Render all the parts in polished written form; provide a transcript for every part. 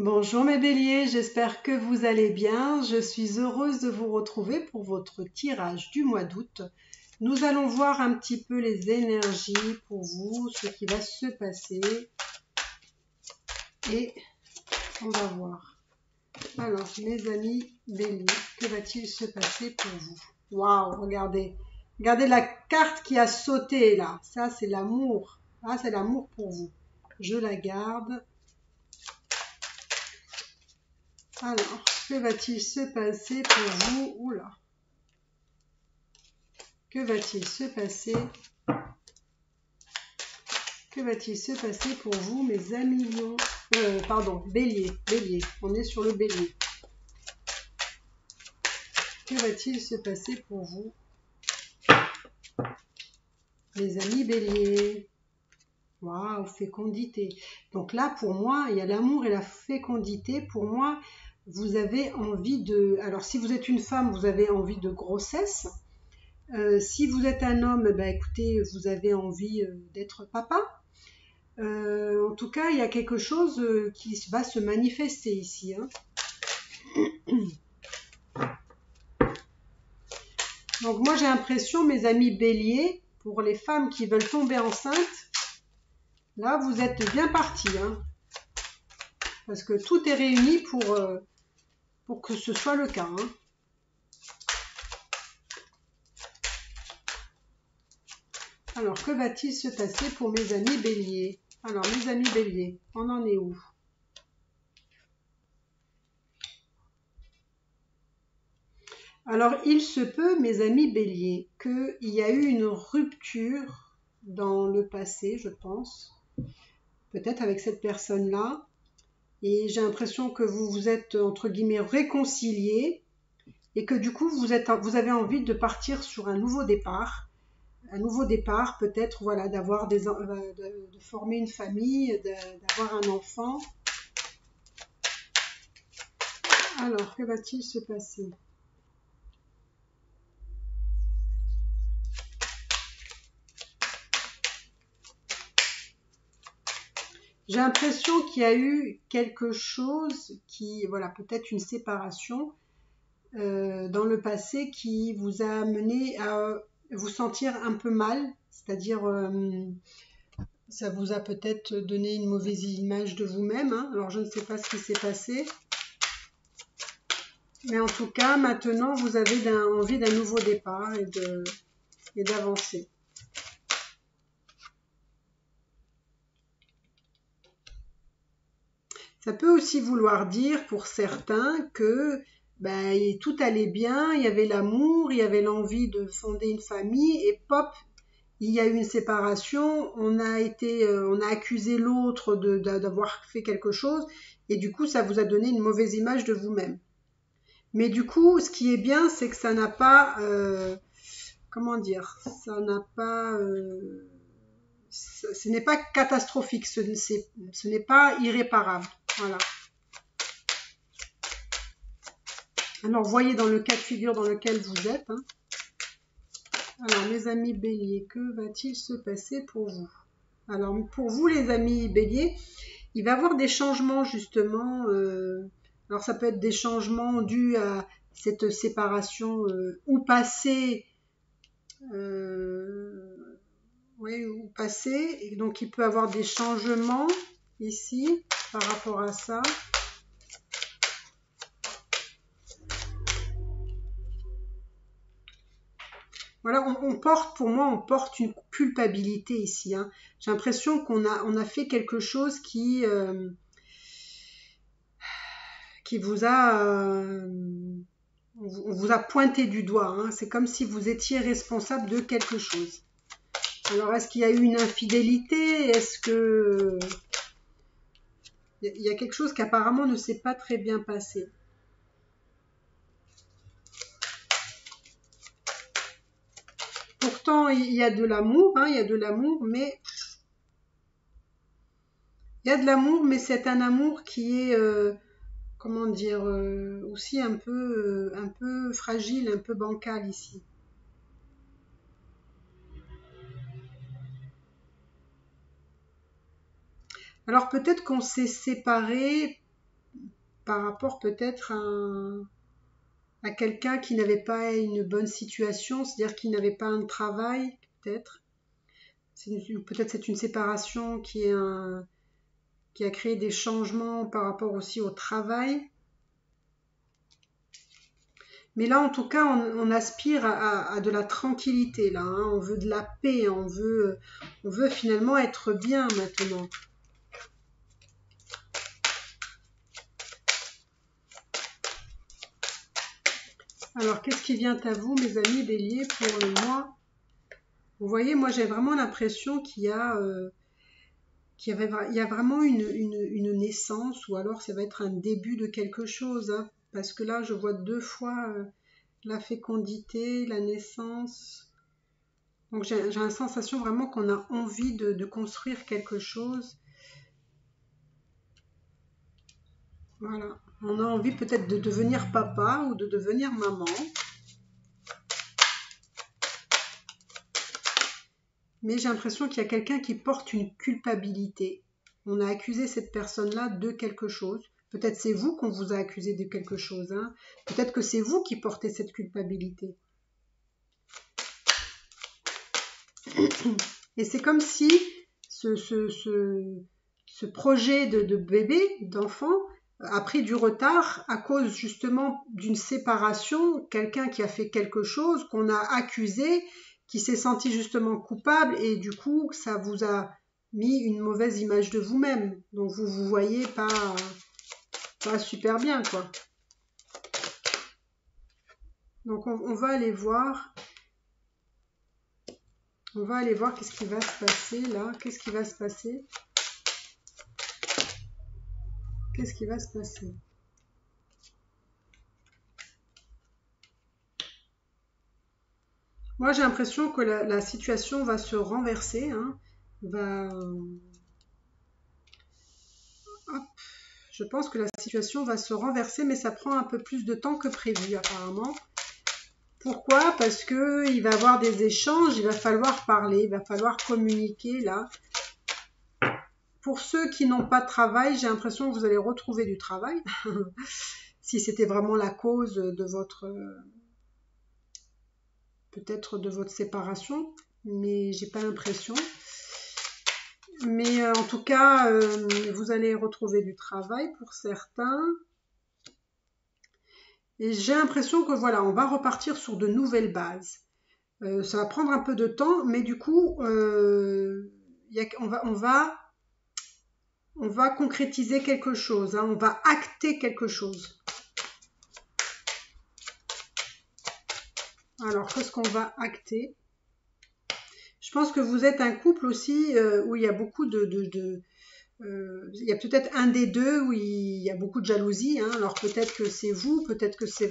Bonjour mes béliers, j'espère que vous allez bien. Je suis heureuse de vous retrouver pour votre tirage du mois d'août. Nous allons voir un petit peu les énergies pour vous, ce qui va se passer. Et on va voir. Alors mes amis béliers, que va-t-il se passer pour vous? Waouh, regardez. Regardez la carte qui a sauté là. Ça c'est l'amour. Ah, c'est l'amour pour vous. Je la garde. Alors, que va-t-il se passer pour vous? Oula. Que va-t-il se passer? Que va-t-il se passer pour vous, mes amis lions? Pardon, bélier, bélier. On est sur le bélier. Que va-t-il se passer pour vous, mes amis béliers? Waouh, fécondité. Donc là, pour moi, il y a l'amour et la fécondité. Pour moi, vous avez envie de... Alors, si vous êtes une femme, vous avez envie de grossesse. Si vous êtes un homme, bah, écoutez, vous avez envie d'être papa. En tout cas, il y a quelque chose qui va se manifester ici. Hein. Donc moi, j'ai l'impression, mes amis béliers, pour les femmes qui veulent tomber enceintes, là, vous êtes bien partis. Hein, parce que tout est réuni pour que ce soit le cas. Hein. Alors, que va-t-il se passer pour mes amis béliers? Alors, mes amis béliers, on en est où? Alors, il se peut, mes amis béliers, qu'il y a eu une rupture dans le passé, je pense, peut-être avec cette personne-là, et j'ai l'impression que vous vous êtes, entre guillemets, réconciliés, et que du coup, vous avez envie de partir sur un nouveau départ, peut-être, voilà, de former une famille, d'avoir un enfant. Alors, que va-t-il se passer? J'ai l'impression qu'il y a eu quelque chose qui, voilà, peut-être une séparation dans le passé qui vous a amené à vous sentir un peu mal, c'est-à-dire ça vous a peut-être donné une mauvaise image de vous-même. Hein. Alors je ne sais pas ce qui s'est passé, mais en tout cas maintenant vous avez envie d'un nouveau départ et d'avancer. Ça peut aussi vouloir dire pour certains que ben, tout allait bien, il y avait l'amour, il y avait l'envie de fonder une famille et pop, il y a eu une séparation, on a accusé l'autre d'avoir fait quelque chose et du coup ça vous a donné une mauvaise image de vous-même. Mais du coup, ce qui est bien, c'est que ça n'a pas, comment dire, ça n'a pas, ce n'est pas catastrophique, ce n'est pas irréparable. Voilà. Alors, voyez dans le cas de figure dans lequel vous êtes. Hein. Alors, mes amis béliers, que va-t-il se passer pour vous? Alors, pour vous, les amis béliers, il va y avoir des changements, justement. Alors, ça peut être des changements dus à cette séparation ou passée. Oui, ou passé. Et donc, il peut y avoir des changements ici par rapport à ça. Voilà, pour moi, on porte une culpabilité ici. Hein. J'ai l'impression qu'on a fait quelque chose qui vous a, on vous a pointé du doigt. Hein. C'est comme si vous étiez responsable de quelque chose. Alors, est-ce qu'il y a eu une infidélité? Est-ce que il y a quelque chose qui apparemment ne s'est pas très bien passé? Pourtant, il y a de l'amour, hein, il y a de l'amour, mais c'est un amour qui est, comment dire, aussi un peu fragile, un peu bancal ici. Alors peut-être qu'on s'est séparés par rapport peut-être à quelqu'un qui n'avait pas une bonne situation, c'est-à-dire qui n'avait pas un travail, peut-être. Peut-être c'est une séparation qui a créé des changements par rapport aussi au travail. Mais là, en tout cas, on aspire à de la tranquillité, là, hein. On veut de la paix, on veut finalement être bien maintenant. Alors, qu'est-ce qui vient à vous, mes amis béliers, pour le mois? Vous voyez, moi, j'ai vraiment l'impression qu'il y a vraiment une naissance, ou alors ça va être un début de quelque chose, hein, parce que là, je vois deux fois la fécondité, la naissance. Donc, j'ai la sensation vraiment qu'on a envie de construire quelque chose. Voilà. On a envie peut-être de devenir papa ou de devenir maman. Mais j'ai l'impression qu'il y a quelqu'un qui porte une culpabilité. On a accusé cette personne-là de quelque chose. Peut-être c'est vous qu'on vous a accusé de quelque chose, hein. Peut-être que c'est vous qui portez cette culpabilité. Et c'est comme si ce projet de bébé, d'enfant, a pris du retard à cause justement d'une séparation, quelqu'un qui a fait quelque chose, qu'on a accusé, qui s'est senti justement coupable, et du coup, ça vous a mis une mauvaise image de vous-même. Donc vous vous voyez pas super bien, quoi. Donc on va aller voir. On va aller voir qu'est-ce qui va se passer là. Qu'est-ce qui va se passer? Qu'est-ce qui va se passer? Moi, j'ai l'impression que la situation va se renverser, hein. Hop. Je pense que la situation va se renverser, mais ça prend un peu plus de temps que prévu apparemment. Pourquoi? Parce que il va y avoir des échanges, il va falloir parler, il va falloir communiquer là. Pour ceux qui n'ont pas de travail, j'ai l'impression que vous allez retrouver du travail. Si c'était vraiment la cause de peut-être de votre séparation, mais j'ai pas l'impression. Mais en tout cas, vous allez retrouver du travail pour certains. Et j'ai l'impression que voilà, on va repartir sur de nouvelles bases. Ça va prendre un peu de temps, mais du coup, on va concrétiser quelque chose, hein, on va acter quelque chose. Alors, qu'est-ce qu'on va acter? Je pense que vous êtes un couple aussi où il y a beaucoup il y a peut-être un des deux où il y a beaucoup de jalousie, hein. Alors peut-être que c'est vous, peut-être que c'est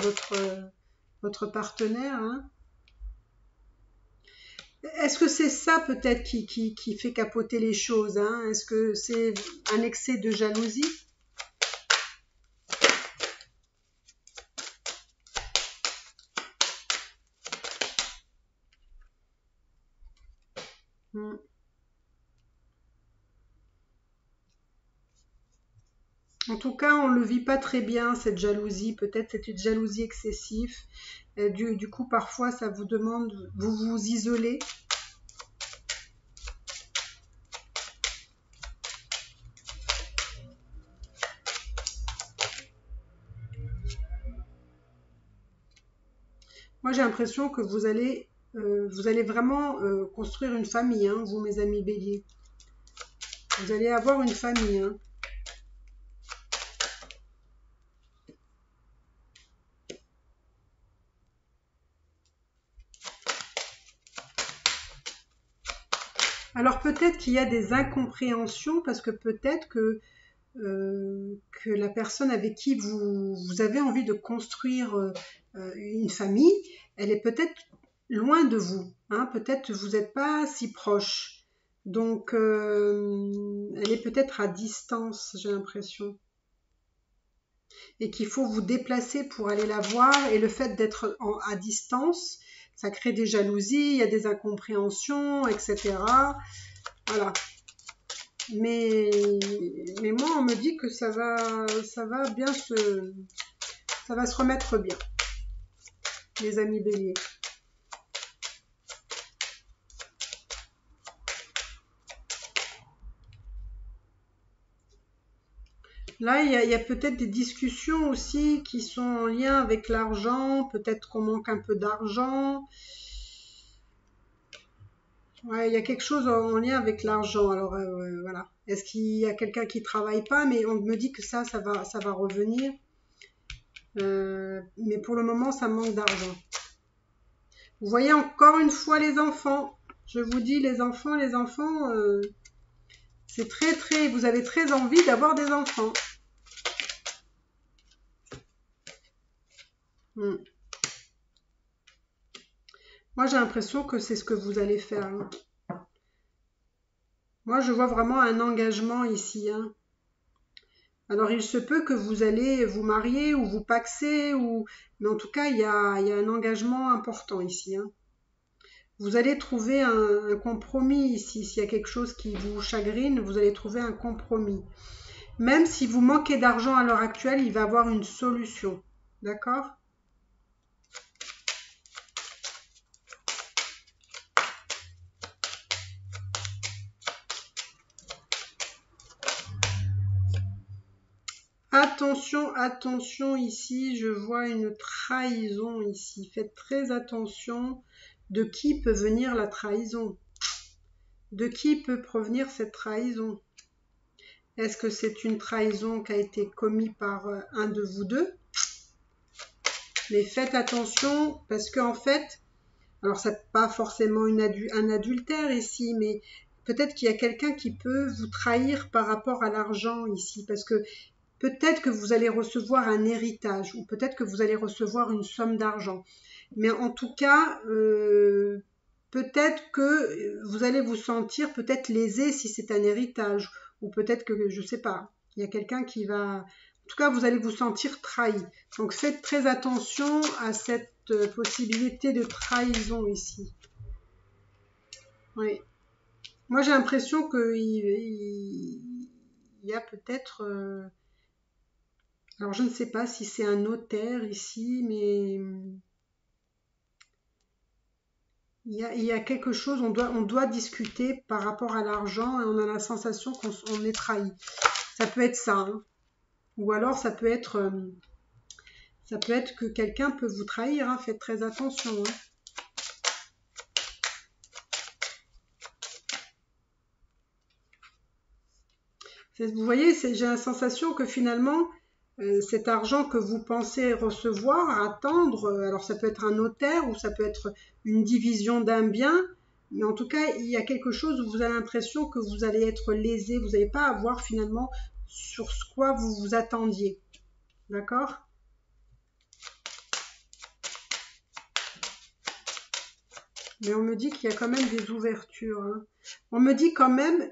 votre partenaire, hein. Est-ce que c'est ça peut-être qui fait capoter les choses, hein? Est-ce que c'est un excès de jalousie? Hmm. En tout cas, on ne le vit pas très bien, cette jalousie. Peut-être c'est une jalousie excessive. Du coup, parfois, ça vous demande, vous vous isolez. Moi, j'ai l'impression que vous allez vraiment construire une famille, hein, vous, mes amis béliers. Vous allez avoir une famille, hein. Alors peut-être qu'il y a des incompréhensions parce que peut-être que la personne avec qui vous avez envie de construire une famille, elle est peut-être loin de vous, hein, peut-être vous n'êtes pas si proche. Donc elle est peut-être à distance, j'ai l'impression. Et qu'il faut vous déplacer pour aller la voir. Et le fait d'être à distance, ça crée des jalousies, il y a des incompréhensions, etc. Voilà. Mais, mais moi, on me dit que ça va bien ça va se remettre bien, les amis béliers. Là, il y a peut-être des discussions aussi qui sont en lien avec l'argent. Peut-être qu'on manque un peu d'argent. Ouais, il y a quelque chose en lien avec l'argent. Alors, voilà. Est-ce qu'il y a quelqu'un qui travaille pas? Mais on me dit que ça va revenir. Mais pour le moment, ça manque d'argent. Vous voyez encore une fois les enfants. Je vous dis, les enfants, c'est très, vous avez très envie d'avoir des enfants. Hmm. Moi, j'ai l'impression que c'est ce que vous allez faire, hein. Moi, je vois vraiment un engagement ici, hein. Alors, il se peut que vous allez vous marier ou vous paxer, mais en tout cas, il y a un engagement important ici, hein. Vous allez trouver un compromis ici. S'il y a quelque chose qui vous chagrine, vous allez trouver un compromis. Même si vous manquez d'argent à l'heure actuelle, il va y avoir une solution. D'accord? Attention, attention ici, je vois une trahison ici. Faites très attention de qui peut venir la trahison. De qui peut provenir cette trahison? Est-ce que c'est une trahison qui a été commise par un de vous deux? Mais faites attention parce qu'en fait, alors c'est pas forcément un adultère ici, mais peut-être qu'il y a quelqu'un qui peut vous trahir par rapport à l'argent ici, parce que peut-être que vous allez recevoir un héritage ou peut-être que vous allez recevoir une somme d'argent. Mais en tout cas, peut-être que vous allez vous sentir peut-être lésé si c'est un héritage ou peut-être que, je ne sais pas, il y a quelqu'un qui va... En tout cas, vous allez vous sentir trahi. Donc faites très attention à cette possibilité de trahison ici. Oui. Moi, j'ai l'impression qu'il y a peut-être... alors, je ne sais pas si c'est un notaire ici, mais il y a quelque chose, on doit discuter par rapport à l'argent et on a la sensation qu'on est trahi. Ça peut être ça, hein. Ou alors ça peut être que quelqu'un peut vous trahir, hein. Faites très attention, hein. Vous voyez, j'ai la sensation que finalement, cet argent que vous pensez recevoir, attendre, alors ça peut être un notaire ou ça peut être une division d'un bien, mais en tout cas, il y a quelque chose où vous avez l'impression que vous allez être lésé, vous n'allez pas avoir finalement sur ce quoi vous vous attendiez. D'accord? Mais on me dit qu'il y a quand même des ouvertures, hein. On me dit quand même,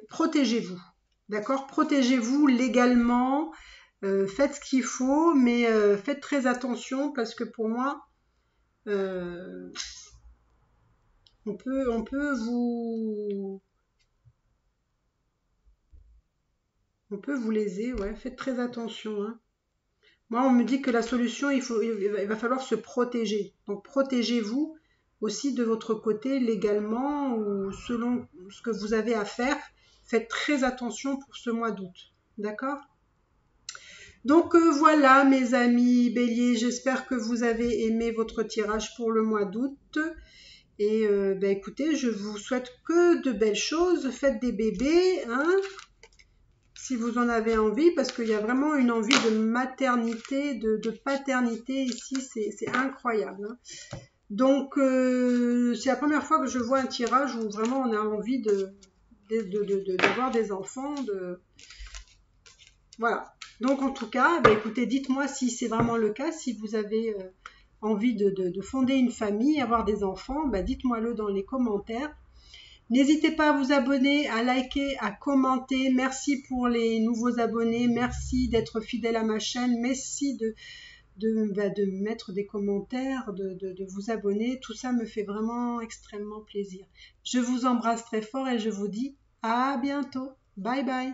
protégez-vous. D'accord? Protégez-vous légalement. Faites ce qu'il faut, mais faites très attention parce que pour moi, euh, on peut vous léser. Ouais, faites très attention, hein. Moi, on me dit que la solution, il va falloir se protéger. Donc, protégez-vous aussi de votre côté légalement ou selon ce que vous avez à faire. Faites très attention pour ce mois d'août. D'accord? Donc voilà mes amis béliers, j'espère que vous avez aimé votre tirage pour le mois d'août. Et écoutez, je vous souhaite que de belles choses. Faites des bébés, hein, si vous en avez envie, parce qu'il y a vraiment une envie de maternité, de paternité ici, c'est incroyable, hein. Donc c'est la première fois que je vois un tirage où vraiment on a envie d'avoir des enfants, voilà. Donc en tout cas, écoutez, dites-moi si c'est vraiment le cas, si vous avez envie de fonder une famille, avoir des enfants, dites-moi-le dans les commentaires. N'hésitez pas à vous abonner, à liker, à commenter. Merci pour les nouveaux abonnés, merci d'être fidèle à ma chaîne, merci de mettre des commentaires, de vous abonner. Tout ça me fait vraiment extrêmement plaisir. Je vous embrasse très fort et je vous dis À bientôt. Bye bye.